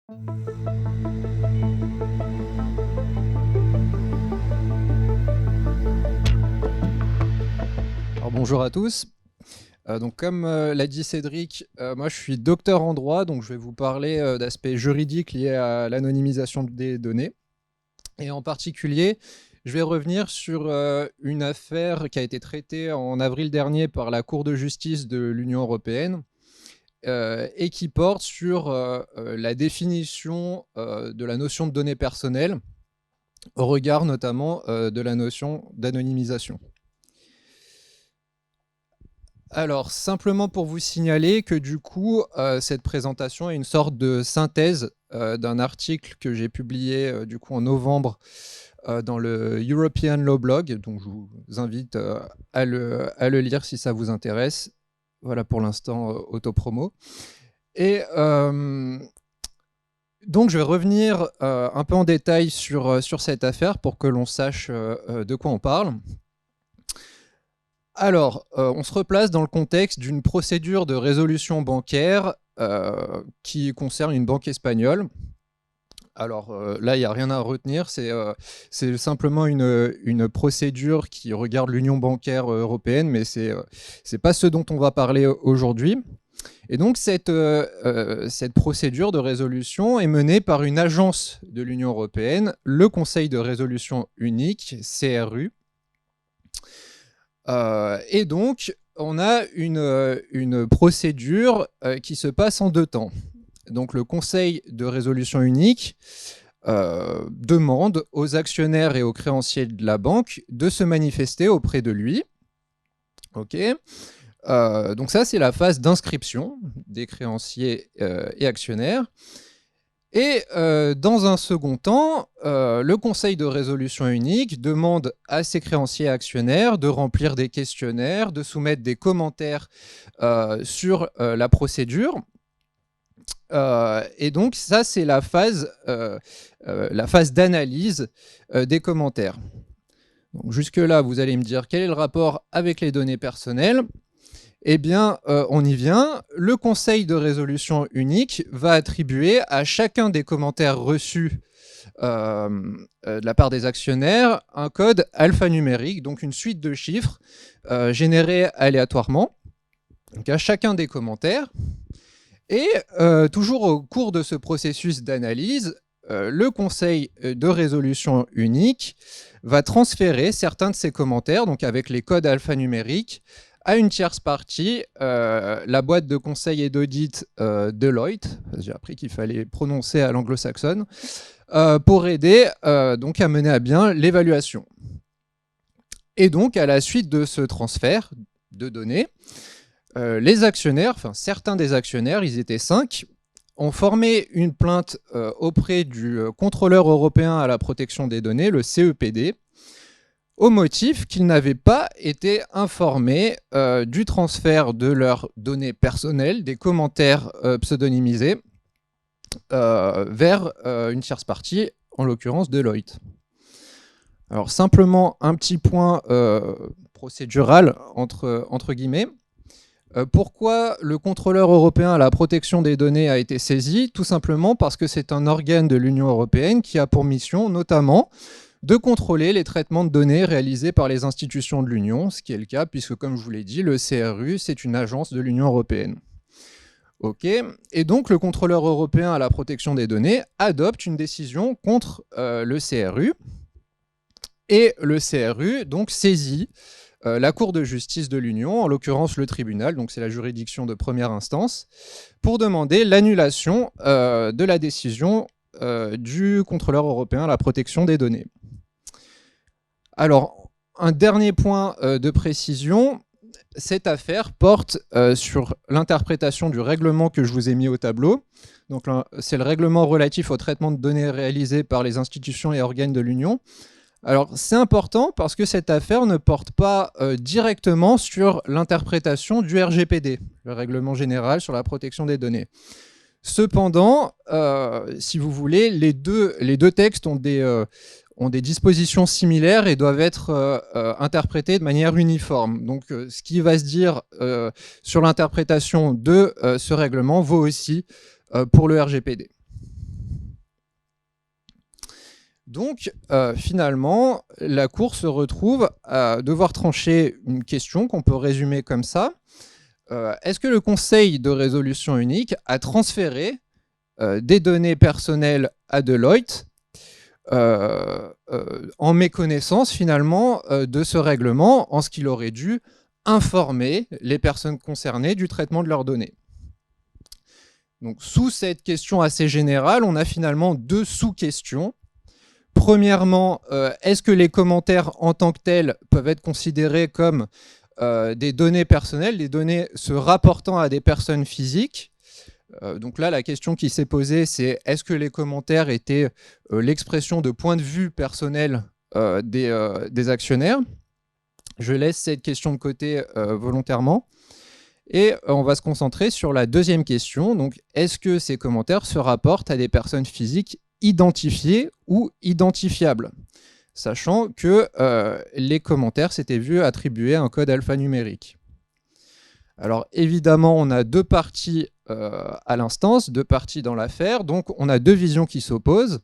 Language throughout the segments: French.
Alors, bonjour à tous. Donc, comme l'a dit Cédric, moi je suis docteur en droit, donc je vais vous parler d'aspects juridiques liés à l'anonymisation des données. Et en particulier, je vais revenir sur une affaire qui a été traitée en avril dernier par la Cour de justice de l'Union européenne et qui porte sur la définition de la notion de données personnelles au regard notamment de la notion d'anonymisation. Alors, simplement pour vous signaler que du coup, cette présentation est une sorte de synthèse d'un article que j'ai publié du coup en novembre dans le European Law Blog, donc je vous invite à le lire si ça vous intéresse. Voilà pour l'instant, autopromo. Et donc je vais revenir un peu en détail sur cette affaire pour que l'on sache de quoi on parle. Alors, on se replace dans le contexte d'une procédure de résolution bancaire qui concerne une banque espagnole. Alors là, il n'y a rien à retenir, c'est simplement une procédure qui regarde l'union bancaire européenne, mais ce n'est pas ce dont on va parler aujourd'hui. Et donc, cette procédure de résolution est menée par une agence de l'Union européenne, le Conseil de résolution unique, CRU. Et donc, on a une procédure qui se passe en deux temps. Donc, le Conseil de résolution unique demande aux actionnaires et aux créanciers de la banque de se manifester auprès de lui. Ok. Donc ça, c'est la phase d'inscription des créanciers et actionnaires. Et dans un second temps, le Conseil de résolution unique demande à ses créanciers et actionnaires de remplir des questionnaires, de soumettre des commentaires sur la procédure. Et donc ça, c'est la phase d'analyse des commentaires. Donc jusque-là, vous allez me dire quel est le rapport avec les données personnelles. Eh bien, on y vient. Le Conseil de résolution unique va attribuer à chacun des commentaires reçus de la part des actionnaires un code alphanumérique, donc une suite de chiffres générés aléatoirement, donc à chacun des commentaires. Et toujours au cours de ce processus d'analyse, le Conseil de résolution unique va transférer certains de ces commentaires, donc avec les codes alphanumériques, à une tierce partie, la boîte de conseil et d'audit Deloitte, j'ai appris qu'il fallait prononcer à l'anglo-saxonne, pour aider donc à mener à bien l'évaluation. Et donc, à la suite de ce transfert de données, les actionnaires, enfin certains des actionnaires, ils étaient 5, ont formé une plainte auprès du contrôleur européen à la protection des données, le CEPD, au motif qu'ils n'avaient pas été informés du transfert de leurs données personnelles, des commentaires pseudonymisés, vers une tierce partie, en l'occurrence Deloitte. Alors simplement un petit point procédural entre guillemets. Pourquoi le contrôleur européen à la protection des données a été saisi? Tout simplement parce que c'est un organe de l'Union européenne qui a pour mission notamment de contrôler les traitements de données réalisés par les institutions de l'Union, ce qui est le cas puisque, comme je vous l'ai dit, le CRU, c'est une agence de l'Union européenne. Ok. Et donc, le contrôleur européen à la protection des données adopte une décision contre le CRU. Et le CRU, donc, saisit la Cour de justice de l'Union, en l'occurrence le tribunal, donc c'est la juridiction de première instance, pour demander l'annulation de la décision du contrôleur européen à la protection des données. Alors, un dernier point de précision, cette affaire porte sur l'interprétation du règlement que je vous ai mis au tableau. Donc, c'est le règlement relatif au traitement de données réalisé par les institutions et organes de l'Union. Alors, c'est important parce que cette affaire ne porte pas directement sur l'interprétation du RGPD, le règlement général sur la protection des données. Cependant, si vous voulez, les deux textes ont des dispositions similaires et doivent être interprétés de manière uniforme. Donc, ce qui va se dire sur l'interprétation de ce règlement vaut aussi pour le RGPD. Donc, finalement, la Cour se retrouve à devoir trancher une question qu'on peut résumer comme ça. Est-ce que le Conseil de résolution unique a transféré des données personnelles à Deloitte en méconnaissance, finalement, de ce règlement, en ce qu'il aurait dû informer les personnes concernées du traitement de leurs données? Donc, sous cette question assez générale, on a finalement deux sous-questions. Premièrement, est-ce que les commentaires en tant que tels peuvent être considérés comme des données personnelles, des données se rapportant à des personnes physiques? Donc là, la question qui s'est posée, c'est est-ce que les commentaires étaient l'expression de points de vue personnels des actionnaires? Je laisse cette question de côté volontairement. Et on va se concentrer sur la deuxième question. Donc, est-ce que ces commentaires se rapportent à des personnes physiques identifiées ou identifiables, sachant que les commentaires s'étaient vus attribuer un code alphanumérique. Alors évidemment, on a deux parties à l'instance, deux parties dans l'affaire, donc on a deux visions qui s'opposent.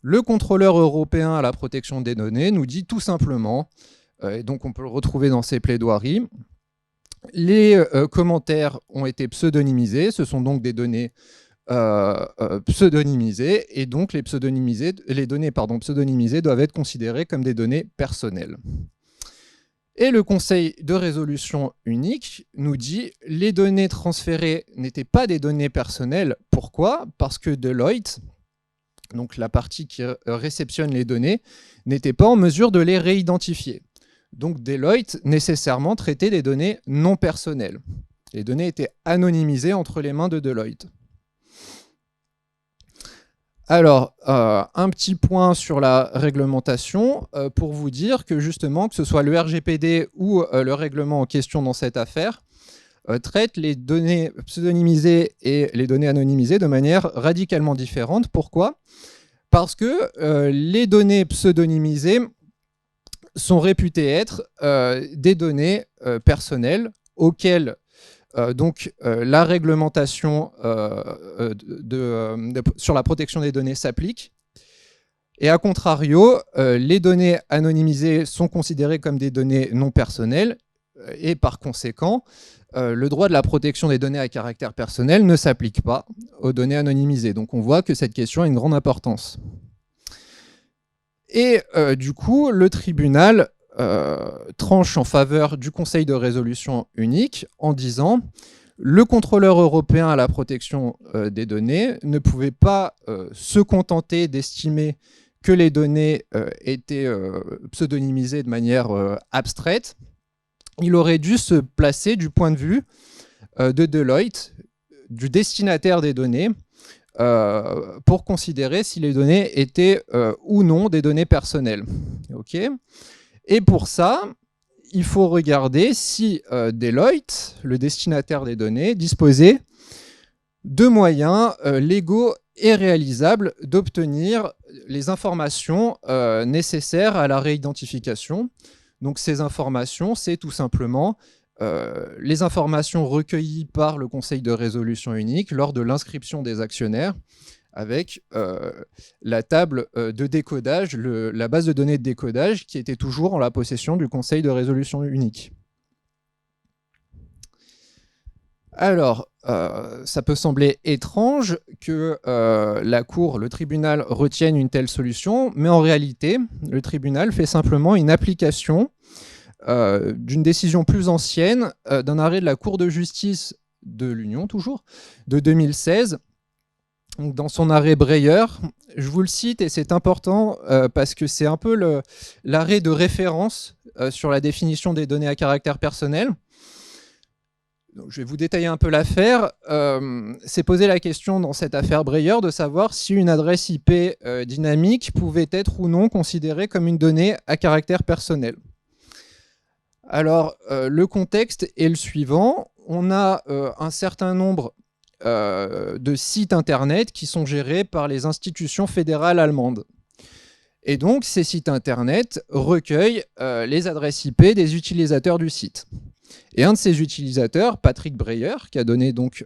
Le contrôleur européen à la protection des données nous dit tout simplement, et donc on peut le retrouver dans ses plaidoiries, les commentaires ont été pseudonymisés, ce sont donc des données pseudonymisées, et donc les données pseudonymisées doivent être considérées comme des données personnelles. Et le Conseil de résolution unique nous dit les données transférées n'étaient pas des données personnelles. Pourquoi? Parce que Deloitte, donc la partie qui réceptionne les données, n'était pas en mesure de les réidentifier. Donc Deloitte nécessairement traitait des données non personnelles. Les données étaient anonymisées entre les mains de Deloitte. Alors, un petit point sur la réglementation pour vous dire que justement, que ce soit le RGPD ou le règlement en question dans cette affaire, traite les données pseudonymisées et les données anonymisées de manière radicalement différente. Pourquoi? Parce que les données pseudonymisées sont réputées être des données personnelles auxquelles la réglementation sur la protection des données s'applique. Et à contrario, les données anonymisées sont considérées comme des données non personnelles et par conséquent, le droit de la protection des données à caractère personnel ne s'applique pas aux données anonymisées. Donc on voit que cette question a une grande importance. Et du coup, le tribunal tranche en faveur du Conseil de résolution unique en disant le contrôleur européen à la protection des données ne pouvait pas se contenter d'estimer que les données étaient pseudonymisées de manière abstraite. Il aurait dû se placer du point de vue de Deloitte, du destinataire des données, pour considérer si les données étaient ou non des données personnelles. Okay. Et pour ça, il faut regarder si Deloitte, le destinataire des données, disposait de moyens légaux et réalisables d'obtenir les informations nécessaires à la réidentification. Donc ces informations, c'est tout simplement les informations recueillies par le Conseil de résolution unique lors de l'inscription des actionnaires avec la table de décodage, la base de données de décodage qui était toujours en la possession du Conseil de résolution unique. Alors, ça peut sembler étrange que la Cour, le tribunal, retienne une telle solution, mais en réalité, le tribunal fait simplement une application d'une décision plus ancienne, d'un arrêt de la Cour de justice de l'Union, toujours, de 2016, dans son arrêt Breyer. Je vous le cite et c'est important parce que c'est un peu l'arrêt de référence sur la définition des données à caractère personnel. Donc, je vais vous détailler un peu l'affaire. C'est posé la question dans cette affaire Breyer de savoir si une adresse IP dynamique pouvait être ou non considérée comme une donnée à caractère personnel. Alors, le contexte est le suivant. On a un certain nombre de sites internet qui sont gérés par les institutions fédérales allemandes. Et donc, ces sites internet recueillent les adresses IP des utilisateurs du site. Et un de ces utilisateurs, Patrick Breyer, qui a donné donc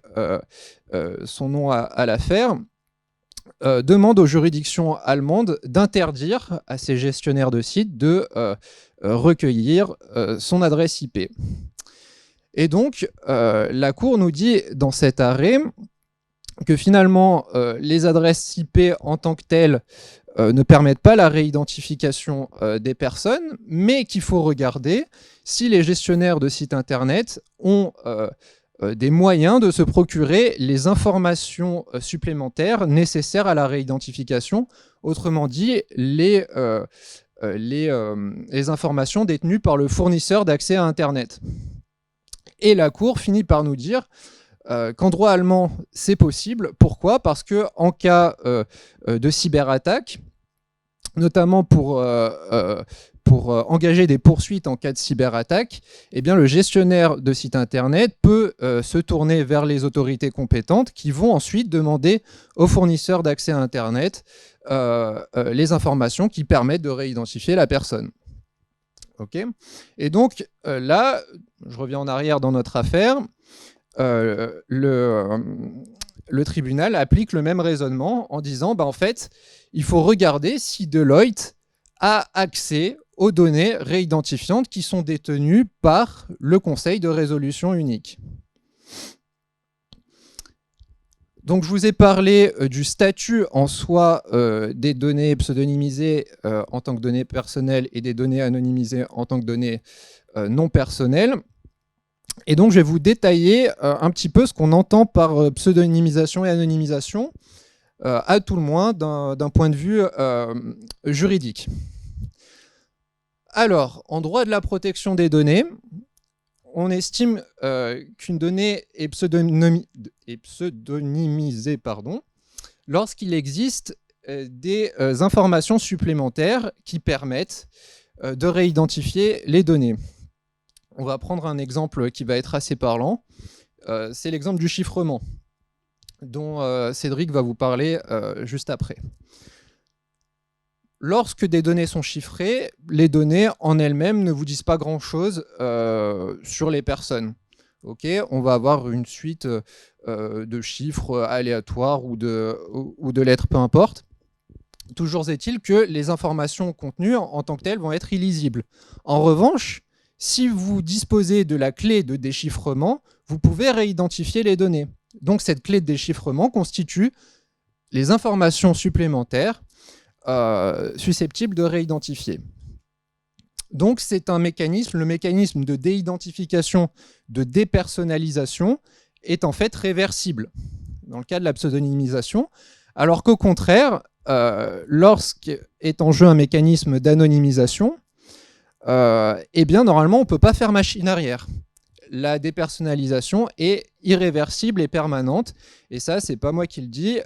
son nom à l'affaire, demande aux juridictions allemandes d'interdire à ces gestionnaires de sites de recueillir son adresse IP. Et donc, la Cour nous dit dans cet arrêt que finalement, les adresses IP en tant que telles ne permettent pas la réidentification des personnes, mais qu'il faut regarder si les gestionnaires de sites Internet ont des moyens de se procurer les informations supplémentaires nécessaires à la réidentification, autrement dit, les informations détenues par le fournisseur d'accès à Internet. Et la Cour finit par nous dire qu'en droit allemand, c'est possible. Pourquoi ? Parce qu'en cas de cyberattaque, notamment pour engager des poursuites en cas de cyberattaque, eh bien, le gestionnaire de site Internet peut se tourner vers les autorités compétentes qui vont ensuite demander aux fournisseurs d'accès à Internet les informations qui permettent de réidentifier la personne. Okay. Et donc là, je reviens en arrière dans notre affaire, le tribunal applique le même raisonnement en disant, en fait, il faut regarder si Deloitte a accès aux données réidentifiantes qui sont détenues par le Conseil de résolution unique. Donc, je vous ai parlé du statut en soi des données pseudonymisées en tant que données personnelles et des données anonymisées en tant que données non personnelles. Et donc, je vais vous détailler un petit peu ce qu'on entend par pseudonymisation et anonymisation, à tout le moins d'un point de vue juridique. Alors, en droit de la protection des données, on estime qu'une donnée est pseudonymisée lorsqu'il existe des informations supplémentaires qui permettent de réidentifier les données. On va prendre un exemple qui va être assez parlant. C'est l'exemple du chiffrement, dont Cédric va vous parler juste après. Lorsque des données sont chiffrées, les données en elles-mêmes ne vous disent pas grand-chose sur les personnes. Okay, on va avoir une suite de chiffres aléatoires ou de lettres, peu importe. Toujours est-il que les informations contenues en tant que telles vont être illisibles. En revanche, si vous disposez de la clé de déchiffrement, vous pouvez réidentifier les données. Donc cette clé de déchiffrement constitue les informations supplémentaires susceptibles de réidentifier. Donc c'est un mécanisme, le mécanisme de déidentification, de dépersonnalisation est en fait réversible dans le cas de la pseudonymisation, alors qu'au contraire, lorsqu'est en jeu un mécanisme d'anonymisation, eh bien normalement on ne peut pas faire machine arrière. La dépersonnalisation est irréversible et permanente, et ça c'est pas moi qui le dis,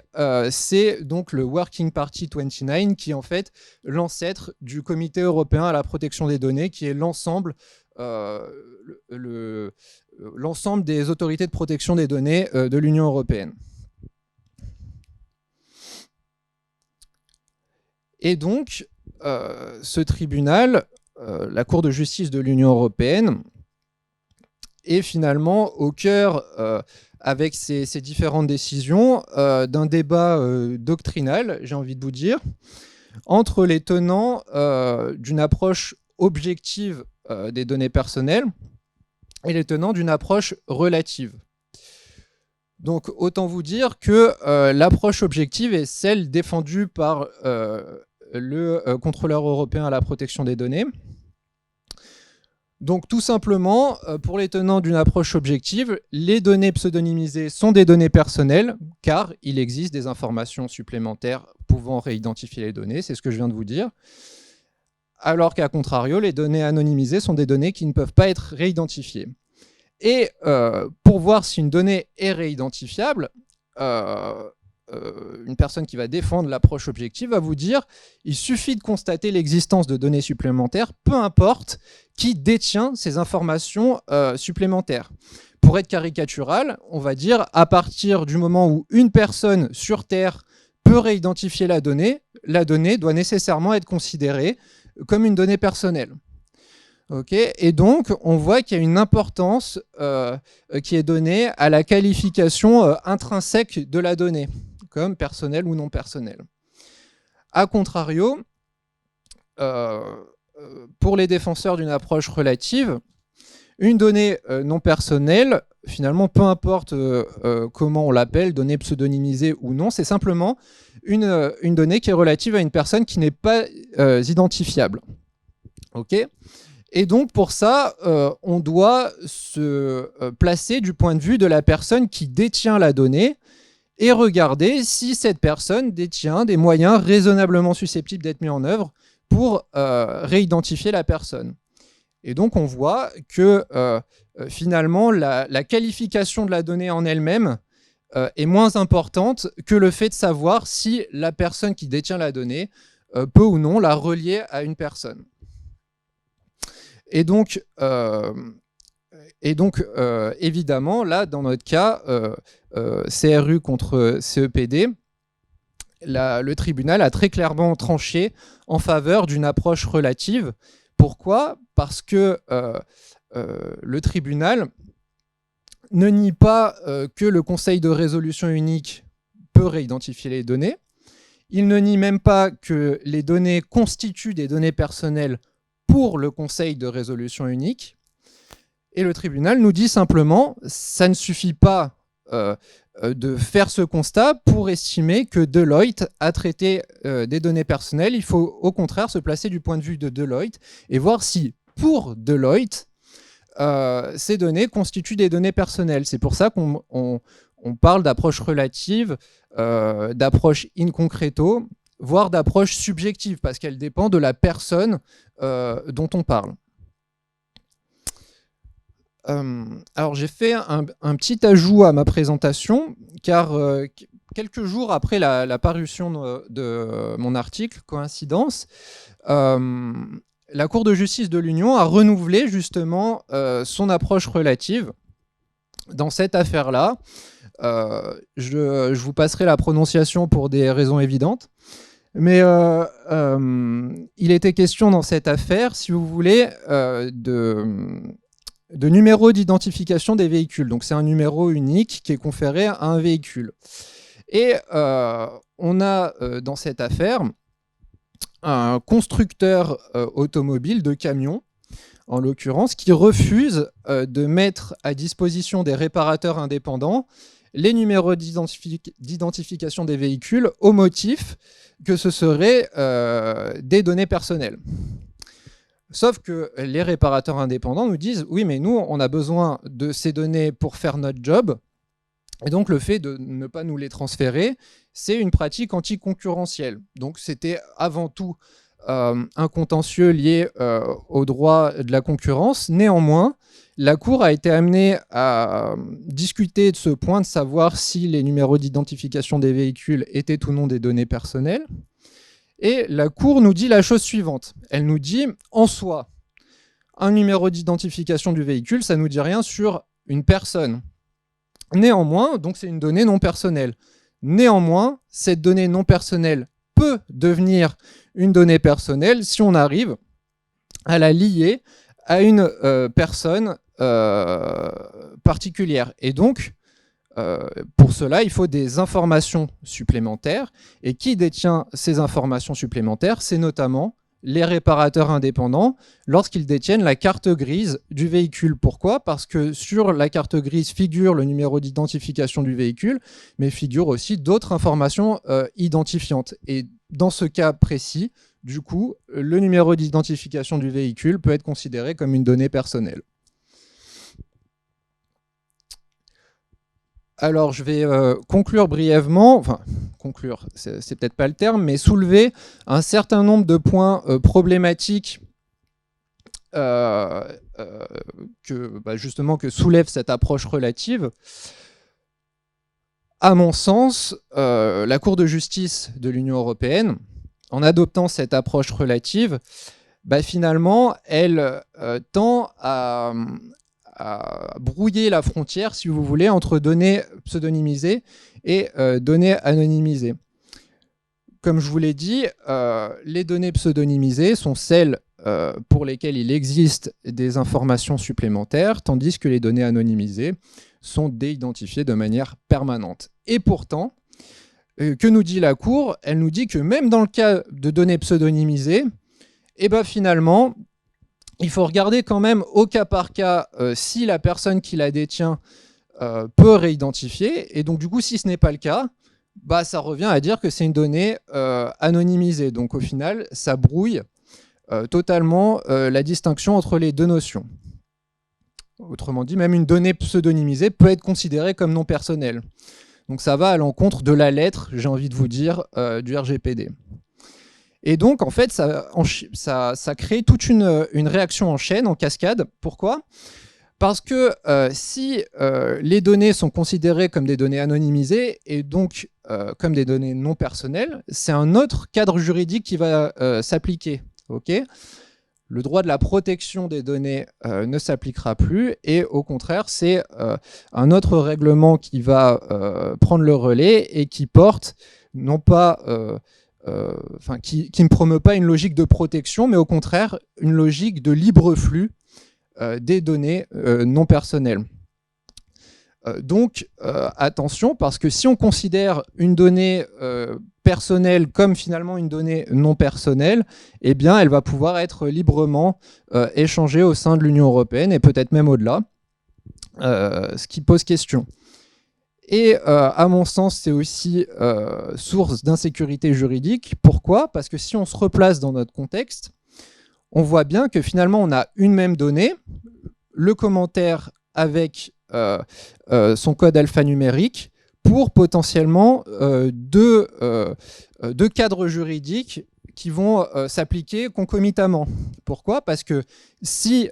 c'est donc le Working Party 29 qui est en fait l'ancêtre du Comité européen à la protection des données, qui est l'ensemble des autorités de protection des données de l'Union européenne. Et donc ce tribunal, la Cour de justice de l'Union européenne, est finalement au cœur, avec ces différentes décisions, d'un débat doctrinal, j'ai envie de vous dire, entre les tenants d'une approche objective des données personnelles et les tenants d'une approche relative. Donc autant vous dire que l'approche objective est celle défendue par le contrôleur européen à la protection des données. Donc tout simplement, pour les tenants d'une approche objective, les données pseudonymisées sont des données personnelles, car il existe des informations supplémentaires pouvant réidentifier les données, c'est ce que je viens de vous dire. Alors qu'à contrario, les données anonymisées sont des données qui ne peuvent pas être réidentifiées. Et pour voir si une donnée est réidentifiable, une personne qui va défendre l'approche objective va vous dire il suffit de constater l'existence de données supplémentaires, peu importe qui détient ces informations supplémentaires. Pour être caricatural, on va dire à partir du moment où une personne sur Terre peut réidentifier la donnée doit nécessairement être considérée comme une donnée personnelle. Okay, et donc, on voit qu'il y a une importance qui est donnée à la qualification intrinsèque de la donnée. comme personnelles ou non personnelles. A contrario, pour les défenseurs d'une approche relative, une donnée non personnelle, finalement, peu importe comment on l'appelle, donnée pseudonymisée ou non, c'est simplement une donnée qui est relative à une personne qui n'est pas identifiable. Okay. Et donc, pour ça, on doit se placer du point de vue de la personne qui détient la donnée et regarder si cette personne détient des moyens raisonnablement susceptibles d'être mis en œuvre pour réidentifier la personne. Et donc, on voit que finalement, la qualification de la donnée en elle-même est moins importante que le fait de savoir si la personne qui détient la donnée peut ou non la relier à une personne. Et donc évidemment, là, dans notre cas, CRU contre CEPD, le tribunal a très clairement tranché en faveur d'une approche relative. Pourquoi ? Parce que le tribunal ne nie pas que le conseil de résolution unique peut réidentifier les données. Il ne nie même pas que les données constituent des données personnelles pour le conseil de résolution unique. Et le tribunal nous dit simplement, ça ne suffit pas de faire ce constat pour estimer que Deloitte a traité des données personnelles. Il faut au contraire se placer du point de vue de Deloitte et voir si, pour Deloitte, ces données constituent des données personnelles. C'est pour ça qu'on parle d'approche relative, d'approche in concreto, voire d'approche subjective, parce qu'elle dépend de la personne dont on parle. Alors j'ai fait un petit ajout à ma présentation, car quelques jours après la parution de mon article, coïncidence, la Cour de justice de l'Union a renouvelé justement son approche relative dans cette affaire-là. Je vous passerai la prononciation pour des raisons évidentes. Mais il était question dans cette affaire, si vous voulez, de numéro d'identification des véhicules. Donc c'est un numéro unique qui est conféré à un véhicule. Et on a dans cette affaire un constructeur automobile de camions, en l'occurrence, qui refuse de mettre à disposition des réparateurs indépendants les numéros d'identification des véhicules au motif que ce seraient des données personnelles. Sauf que les réparateurs indépendants nous disent « Oui, mais nous, on a besoin de ces données pour faire notre job. » Et donc, le fait de ne pas nous les transférer, c'est une pratique anticoncurrentielle. Donc, c'était avant tout un contentieux lié au droit de la concurrence. Néanmoins, la Cour a été amenée à discuter de ce point, de savoir si les numéros d'identification des véhicules étaient ou non des données personnelles. Et la Cour nous dit la chose suivante. Elle nous dit, en soi, un numéro d'identification du véhicule, ça ne nous dit rien sur une personne. Néanmoins, donc c'est une donnée non personnelle. Néanmoins, cette donnée non personnelle peut devenir une donnée personnelle si on arrive à la lier à une personne particulière. Et donc, pour cela, il faut des informations supplémentaires. Et qui détient ces informations supplémentaires? C'est notamment les réparateurs indépendants lorsqu'ils détiennent la carte grise du véhicule. Pourquoi? Parce que sur la carte grise figure le numéro d'identification du véhicule, mais figure aussi d'autres informations identifiantes. Et dans ce cas précis, du coup, le numéro d'identification du véhicule peut être considéré comme une donnée personnelle. Alors, je vais conclure brièvement, enfin, conclure, c'est peut-être pas le terme, mais soulever un certain nombre de points problématiques justement que soulève cette approche relative. À mon sens, la Cour de justice de l'Union européenne, en adoptant cette approche relative, finalement, elle tend à brouiller la frontière, si vous voulez, entre données pseudonymisées et données anonymisées. Comme je vous l'ai dit, les données pseudonymisées sont celles pour lesquelles il existe des informations supplémentaires, tandis que les données anonymisées sont déidentifiées de manière permanente. Et pourtant, que nous dit la Cour? Elle nous dit que même dans le cas de données pseudonymisées, finalement, il faut regarder quand même au cas par cas si la personne qui la détient peut réidentifier. Et donc, du coup, si ce n'est pas le cas, ça revient à dire que c'est une donnée anonymisée. Donc, au final, ça brouille totalement la distinction entre les deux notions. Autrement dit, même une donnée pseudonymisée peut être considérée comme non personnelle. Donc ça va à l'encontre de la lettre, j'ai envie de vous dire, du RGPD. Et donc, en fait, ça crée toute une réaction en chaîne, en cascade. Pourquoi ? Parce que si les données sont considérées comme des données anonymisées et donc comme des données non personnelles, c'est un autre cadre juridique qui va s'appliquer. Okay ? Le droit de la protection des données ne s'appliquera plus et au contraire, c'est un autre règlement qui va prendre le relais et qui porte non pas, qui ne promeut pas une logique de protection, mais au contraire une logique de libre flux des données non personnelles. Donc attention, parce que si on considère une donnée personnelle comme finalement une donnée non personnelle, eh bien elle va pouvoir être librement échangée au sein de l'Union européenne et peut-être même au-delà, ce qui pose question. Et à mon sens, c'est aussi source d'insécurité juridique. Pourquoi ? Parce que si on se replace dans notre contexte, on voit bien que finalement on a une même donnée, le commentaire avec son code alphanumérique pour potentiellement deux cadres juridiques qui vont s'appliquer concomitamment. Pourquoi ? Parce que si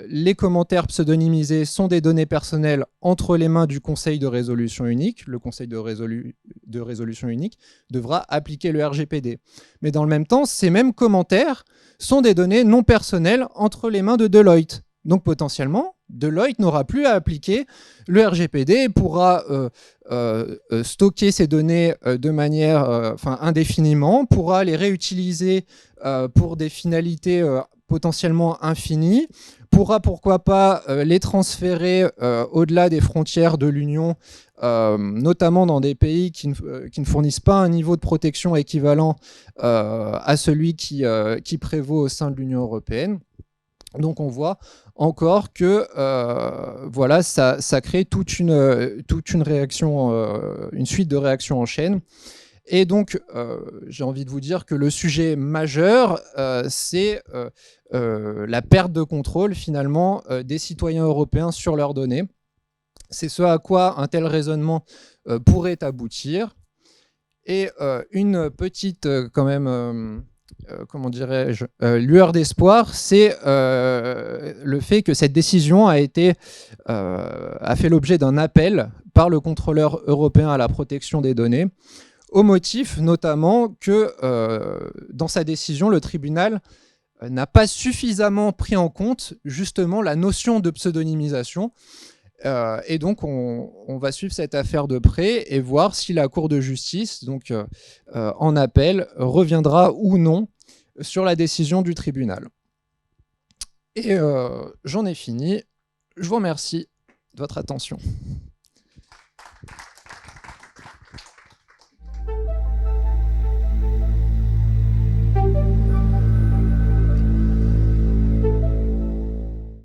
les commentaires pseudonymisés sont des données personnelles entre les mains du Conseil de résolution unique, le Conseil de résolution unique devra appliquer le RGPD. Mais dans le même temps, ces mêmes commentaires sont des données non personnelles entre les mains de Deloitte. Donc potentiellement, Deloitte n'aura plus à appliquer le RGPD et pourra stocker ces données de manière indéfiniment, pourra les réutiliser pour des finalités potentiellement infinies, pourra pourquoi pas les transférer au-delà des frontières de l'Union, notamment dans des pays qui ne fournissent pas un niveau de protection équivalent à celui qui prévaut au sein de l'Union européenne. Donc on voit encore que ça crée toute une réaction, une suite de réactions en chaîne. Et donc j'ai envie de vous dire que le sujet majeur, c'est la perte de contrôle finalement des citoyens européens sur leurs données. C'est ce à quoi un tel raisonnement pourrait aboutir. Et une petite quand même... comment dirais-je, lueur d'espoir, c'est le fait que cette décision a fait l'objet d'un appel par le contrôleur européen à la protection des données, au motif notamment que dans sa décision, le tribunal n'a pas suffisamment pris en compte justement la notion de pseudonymisation. Et donc, on va suivre cette affaire de près et voir si la Cour de justice, donc en appel, reviendra ou non sur la décision du tribunal. Et j'en ai fini. Je vous remercie de votre attention.